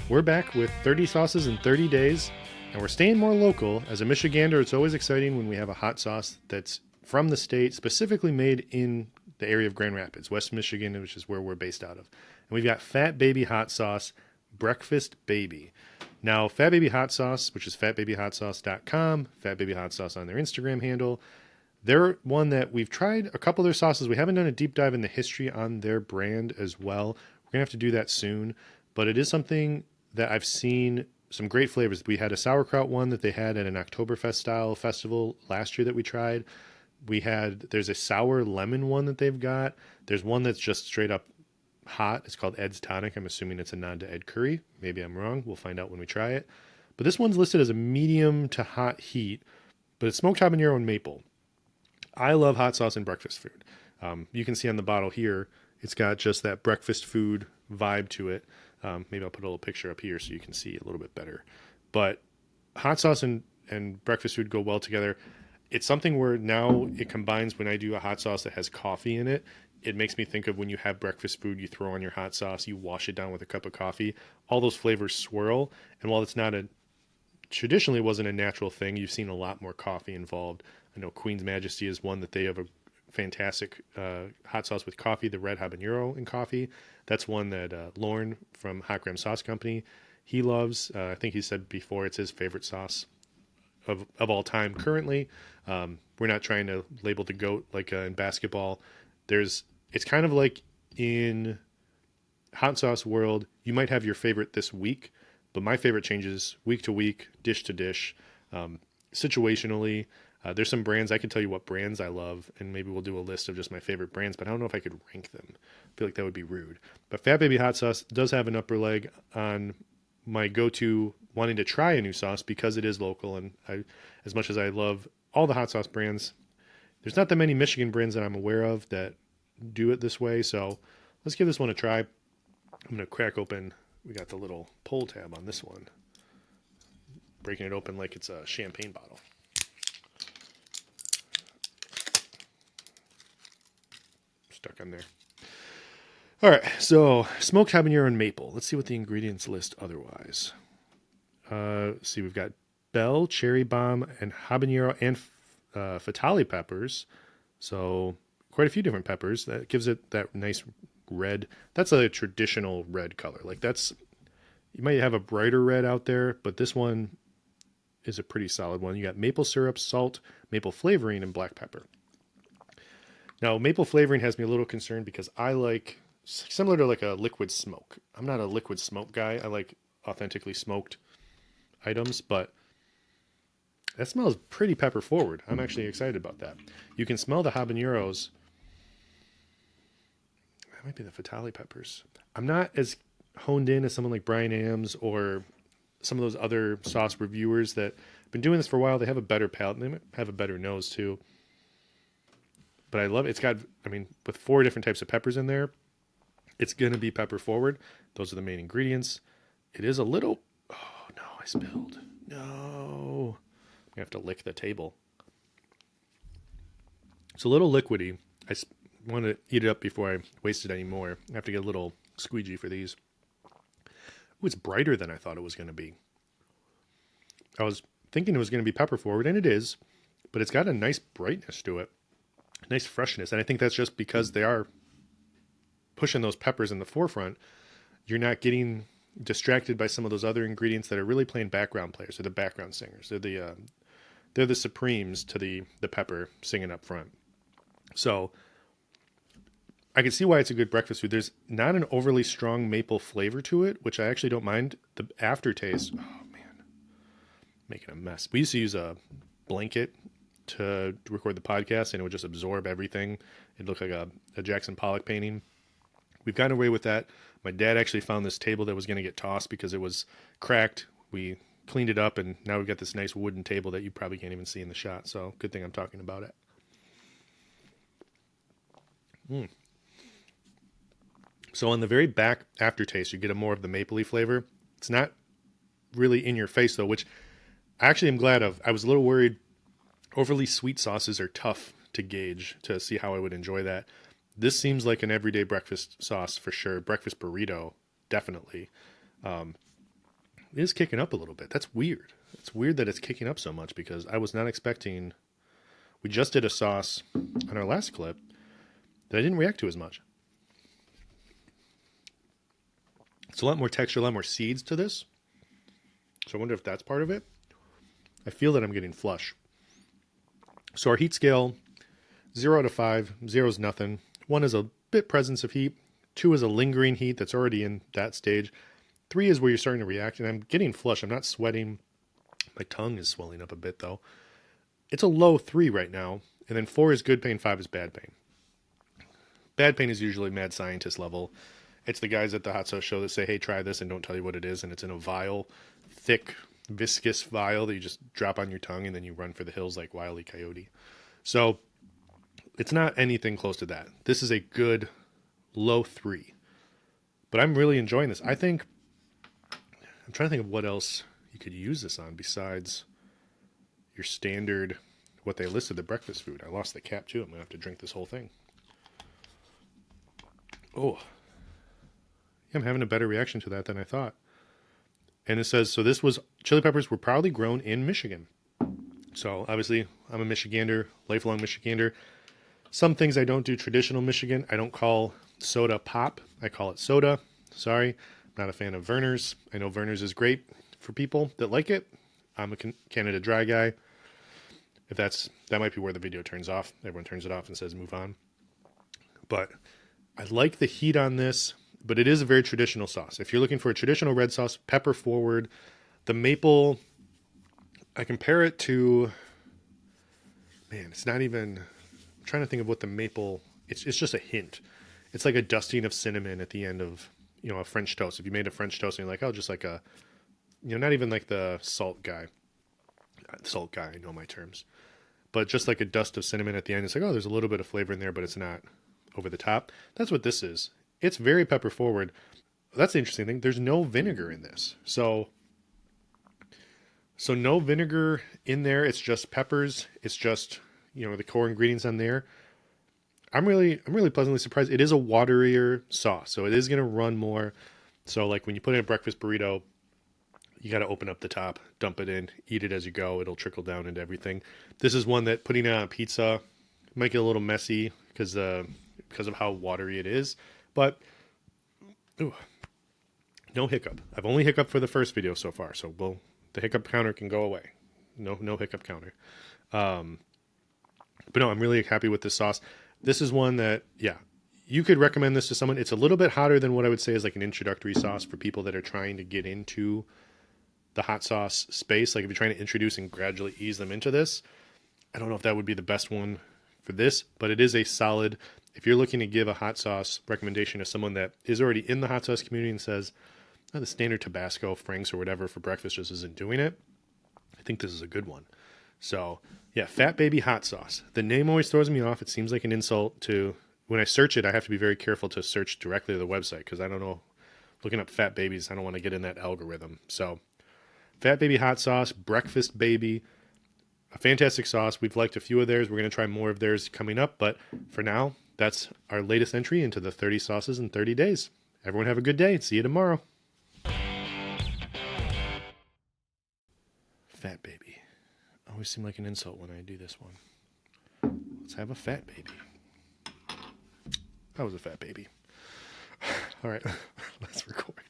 We're back with 30 sauces in 30 days, and we're staying more local. As a Michigander, it's always exciting when we have a hot sauce that's from the state, specifically made in the area of Grand Rapids, West Michigan, which is where we're based out of. And we've got Fat Baby Hot Sauce, Breakfast Baby. Now, Fat Baby Hot Sauce, which is fatbabyhotsauce.com, Fat Baby Hot Sauce on their Instagram handle. They're one that we've tried a couple of their sauces. We haven't done a deep dive in the history on their brand as well. We're going to have to do that soon. But it is something that I've seen some great flavors. We had a sauerkraut one that they had at an Oktoberfest style festival last year that we tried. There's a sour lemon one that they've got. There's one that's just straight up hot. It's called Ed's Tonic. I'm assuming it's a nod to Ed Curry. Maybe I'm wrong. We'll find out when we try it. But this one's listed as a medium to hot heat, but it's smoked habanero and maple. I love hot sauce and breakfast food. You can see on the bottle here, it's got just that breakfast food vibe to it. Maybe I'll put a little picture up here so you can see a little bit better. But hot sauce and breakfast food go well together. It's something where now it combines when I do a hot sauce that has coffee in it. It makes me think of when you have breakfast food, you throw on your hot sauce, you wash it down with a cup of coffee. All those flavors swirl. And while it's not traditionally wasn't a natural thing, you've seen a lot more coffee involved. I know Queen's Majesty is one that they have a fantastic hot sauce with coffee, the red habanero and coffee. That's one that Lauren from Hot Gram Sauce Company, he loves. I think he said before it's his favorite sauce of all time currently. We're not trying to label the GOAT like in basketball. It's kind of like in hot sauce world, you might have your favorite this week, but my favorite changes week to week, dish to dish, situationally. There's some brands, I can tell you what brands I love, and maybe we'll do a list of just my favorite brands, but I don't know if I could rank them. I feel like that would be rude. But Fat Baby Hot Sauce does have an upper leg on my go-to wanting to try a new sauce because it is local, and as much as I love all the hot sauce brands, there's not that many Michigan brands that I'm aware of that do it this way, so let's give this one a try. I'm going to crack open, we got the little pull tab on this one, breaking it open like it's a champagne bottle. Stuck on there. All right, so smoked habanero and maple. Let's see what the ingredients list otherwise. Let's see, we've got bell, cherry bomb, and habanero and fatali peppers. So quite a few different peppers. That gives it that nice red. That's a traditional red color. You might have a brighter red out there, but this one is a pretty solid one. You got maple syrup, salt, maple flavoring, and black pepper. Now, maple flavoring has me a little concerned because I like, similar to like a liquid smoke. I'm not a liquid smoke guy. I like authentically smoked items, but that smells pretty pepper forward. I'm actually excited about that. You can smell the habaneros. That might be the fatali peppers. I'm not as honed in as someone like Brian Ams or some of those other sauce reviewers that have been doing this for a while. They have a better palate. They might have a better nose too. But I love it. It's got, with 4 different types of peppers in there, it's going to be pepper forward. Those are the main ingredients. It is a little, oh no, I spilled. No. I have to lick the table. It's a little liquidy. I want to eat it up before I waste it anymore. I have to get a little squeegee for these. Ooh, it's brighter than I thought it was going to be. I was thinking it was going to be pepper forward, and it is, but it's got a nice brightness to it. Nice freshness. And I think that's just because they are pushing those peppers in the forefront. You're not getting distracted by some of those other ingredients that are really playing background players or the background singers. They're the supremes to the pepper singing up front. So I can see why it's a good breakfast food. There's not an overly strong maple flavor to it, which I actually don't mind. The aftertaste, oh man, making a mess. We used to use a blanket to record the podcast and it would just absorb everything. It looked like a Jackson Pollock painting. We've gotten away with that. My dad actually found this table that was going to get tossed because it was cracked. We cleaned it up and now we've got this nice wooden table that you probably can't even see in the shot. So good thing I'm talking about it. So on the very back aftertaste, you get a more of the mapley flavor. It's not really in your face though, which I actually am glad of. I was a little worried. Overly sweet sauces are tough to gauge to see how I would enjoy that. This seems like an everyday breakfast sauce for sure. Breakfast burrito, definitely. It is kicking up a little bit. That's weird. It's weird that it's kicking up so much because I was not expecting. We just did a sauce on our last clip that I didn't react to as much. It's a lot more texture, a lot more seeds to this. So I wonder if that's part of it. I feel that I'm getting flush. So our heat scale, 0 to 5. 0 is nothing. 1 is a bit presence of heat. 2 is a lingering heat that's already in that stage. 3 is where you're starting to react, and I'm getting flush. I'm not sweating. My tongue is swelling up a bit, though. It's a low 3 right now, and then 4 is good pain, 5 is bad pain. Bad pain is usually mad scientist level. It's the guys at the hot sauce show that say, hey, try this, and don't tell you what it is, and it's in a vial, thick, viscous vial that you just drop on your tongue, and then you run for the hills like Wile E. Coyote. So it's not anything close to that. This is a good low 3. But I'm really enjoying this. I'm trying to think of what else you could use this on besides your standard, what they listed, the breakfast food. I lost the cap too. I'm going to have to drink this whole thing. Oh, yeah, I'm having a better reaction to that than I thought. And it says, so this was, chili peppers were proudly grown in Michigan. So obviously I'm a Michigander, lifelong Michigander. Some things I don't do traditional Michigan. I don't call soda pop. I call it soda. Sorry, not a fan of Vernors. I know Vernors is great for people that like it. I'm a Canada Dry guy. If that might be where the video turns off. Everyone turns it off and says move on. But I like the heat on this, but it is a very traditional sauce. If you're looking for a traditional red sauce, pepper forward, the maple, I compare it to, man, it's not even, I'm trying to think of what the maple, it's just a hint. It's like a dusting of cinnamon at the end of, a French toast. If you made a French toast and you're like, oh, just like a, not even like the salt guy. Salt guy, I know my terms. But just like a dust of cinnamon at the end. It's like, oh, there's a little bit of flavor in there, but it's not over the top. That's what this is. It's very pepper forward. That's the interesting thing. There's no vinegar in this. So no vinegar in there. It's just peppers. It's just, the core ingredients on there. I'm really pleasantly surprised. It is a waterier sauce, so it is going to run more. So like when you put in a breakfast burrito, you got to open up the top, dump it in, eat it as you go. It'll trickle down into everything. This is one that putting it on pizza might get a little messy because of how watery it is. But no hiccup. I've only hiccuped for the first video so far, so the hiccup counter can go away. No hiccup counter. But no, I'm really happy with this sauce. This is one that, yeah, you could recommend this to someone. It's a little bit hotter than what I would say is like an introductory sauce for people that are trying to get into the hot sauce space. Like if you're trying to introduce and gradually ease them into this, I don't know if that would be the best one for this, but it is a solid, if you're looking to give a hot sauce recommendation to someone that is already in the hot sauce community and says, oh, the standard Tabasco, Frank's, or whatever for breakfast just isn't doing it, I think this is a good one. So yeah, Fat Baby hot sauce. The name always throws me off. It seems like an insult to, when I search it, I have to be very careful to search directly to the website because I don't know, looking up Fat Babies, I don't want to get in that algorithm. So Fat Baby hot sauce, Breakfast Baby, a fantastic sauce. We've liked a few of theirs. We're going to try more of theirs coming up. But for now, that's our latest entry into the 30 sauces in 30 days. Everyone have a good day. See you tomorrow. Fat Baby. Always seem like an insult when I do this one. Let's have a fat baby. I was a fat baby. All right, let's record.